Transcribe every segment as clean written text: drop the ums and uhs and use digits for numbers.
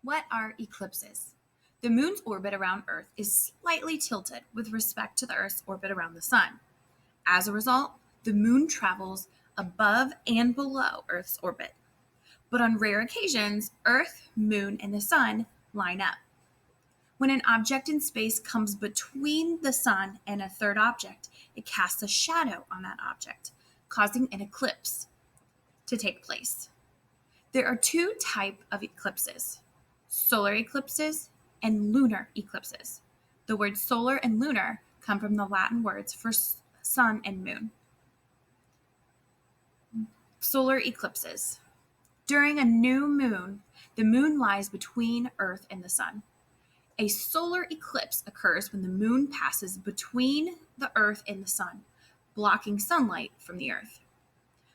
What are eclipses? The moon's orbit around Earth is slightly tilted with respect to the Earth's orbit around the sun. As a result, the moon travels above and below Earth's orbit. But on rare occasions, Earth, moon, and the sun line up. When an object in space comes between the sun and a third object, it casts a shadow on that object, causing an eclipse to take place. There are two types of eclipses: solar eclipses and lunar eclipses. The words solar and lunar come from the Latin words for sun and moon. Solar eclipses. During a new moon, the moon lies between Earth and the sun. A solar eclipse occurs when the moon passes between the Earth and the sun, blocking sunlight from the Earth.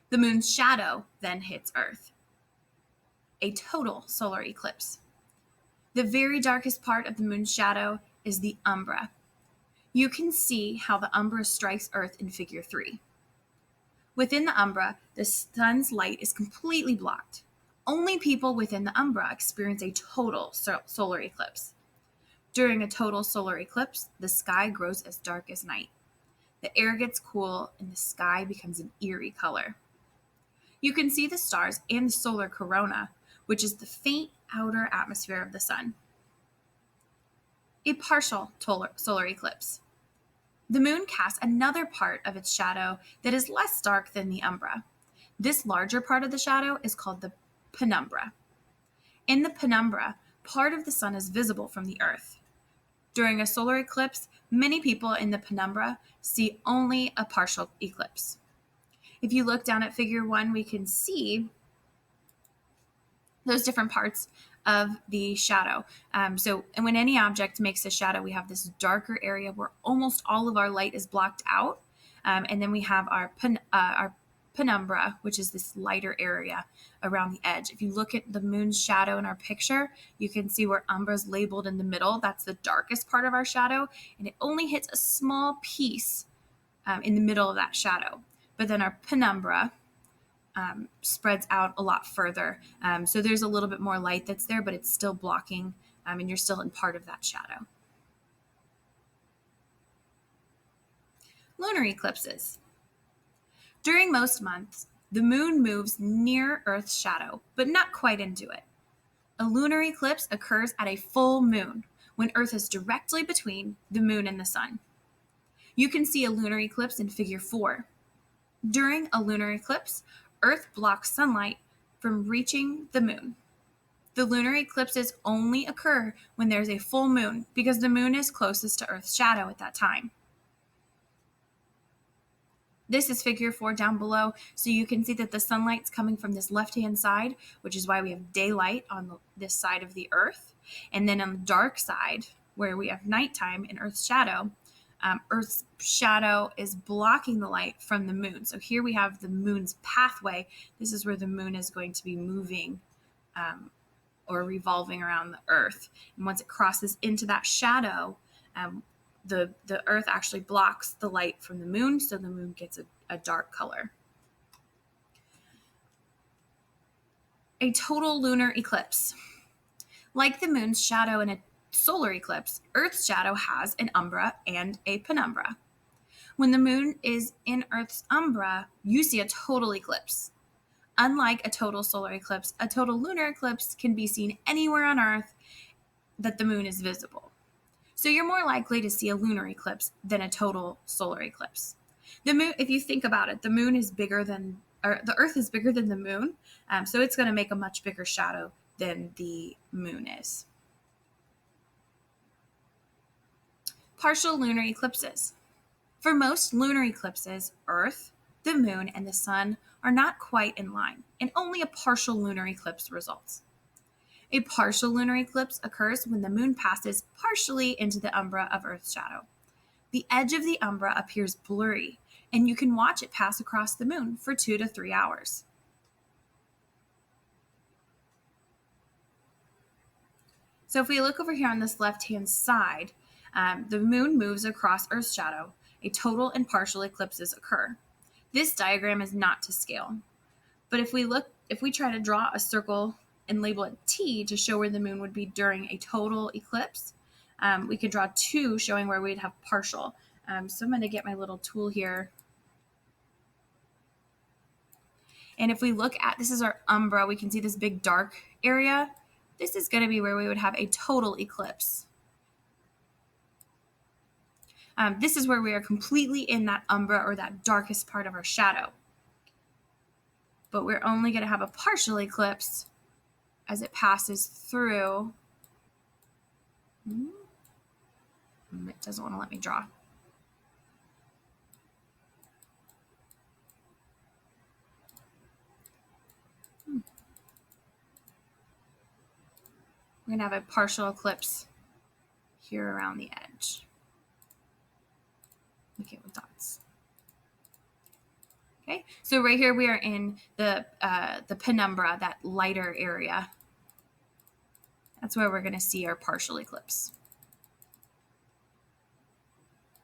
The moon's shadow then hits Earth. A total solar eclipse. The very darkest part of the moon's shadow is the umbra. You can see how the umbra strikes Earth in figure 3. Within the umbra, the sun's light is completely blocked. Only people within the umbra experience a total solar eclipse. During a total solar eclipse, the sky grows as dark as night. The air gets cool and the sky becomes an eerie color. You can see the stars and the solar corona, which is the faint outer atmosphere of the sun. A partial solar eclipse. The moon casts another part of its shadow that is less dark than the umbra. This larger part of the shadow is called the penumbra. In the penumbra, part of the sun is visible from the Earth. During a solar eclipse, many people in the penumbra see only a partial eclipse. If you look down at figure 1, we can see those different parts of the shadow. So when any object makes a shadow, we have this darker area where almost all of our light is blocked out. And then we have our penumbra, which is this lighter area around the edge. If you look at the moon's shadow in our picture, you can see where umbra is labeled in the middle. That's the darkest part of our shadow, and it only hits a small piece in the middle of that shadow. But then our penumbra spreads out a lot further. So there's a little bit more light that's there, but it's still blocking, and you're still in part of that shadow. Lunar eclipses. During most months, the moon moves near Earth's shadow, but not quite into it. A lunar eclipse occurs at a full moon, when Earth is directly between the moon and the sun. You can see a lunar eclipse in figure 4. During a lunar eclipse, Earth blocks sunlight from reaching the moon. The lunar eclipses only occur when there's a full moon because the moon is closest to Earth's shadow at that time. This is figure 4 down below, so you can see that the sunlight's coming from this left-hand side, which is why we have daylight on this side of the Earth. And then on the dark side, where we have nighttime in Earth's shadow is blocking the light from the moon. So here we have the moon's pathway. This is where the moon is going to be moving or revolving around the Earth. And once it crosses into that shadow, the Earth actually blocks the light from the moon, so the moon gets a dark color. A total lunar eclipse. Like the moon's shadow in a solar eclipse, Earth's shadow has an umbra and a penumbra. When the moon is in Earth's umbra, you see a total eclipse. Unlike a total solar eclipse, a total lunar eclipse can be seen anywhere on Earth that the moon is visible. So you're more likely to see a lunar eclipse than a total solar eclipse. The moon, if you think about it, the Earth is bigger than the moon, so it's going to make a much bigger shadow than the moon is. Partial lunar eclipses. For most lunar eclipses, Earth, the moon, and the sun are not quite in line, and only a partial lunar eclipse results. A partial lunar eclipse occurs when the moon passes partially into the umbra of Earth's shadow. The edge of the umbra appears blurry, and you can watch it pass across the moon for 2 to 3 hours. So if we look over here on this left-hand side, the moon moves across Earth's shadow. A total and partial eclipses occur. This diagram is not to scale, but if we try to draw a circle and label it T to show where the moon would be during a total eclipse. We could draw 2 showing where we'd have partial. So I'm going to get my little tool here. And if we look at, this is our umbra, we can see this big dark area. This is going to be where we would have a total eclipse. This is where we are completely in that umbra or that darkest part of our shadow. But we're only going to have a partial eclipse as it passes through. It doesn't want to let me draw. We're going to have a partial eclipse here around the edge. Okay, with dots. Okay, so right here we are in the penumbra, that lighter area. That's where we're going to see our partial eclipse.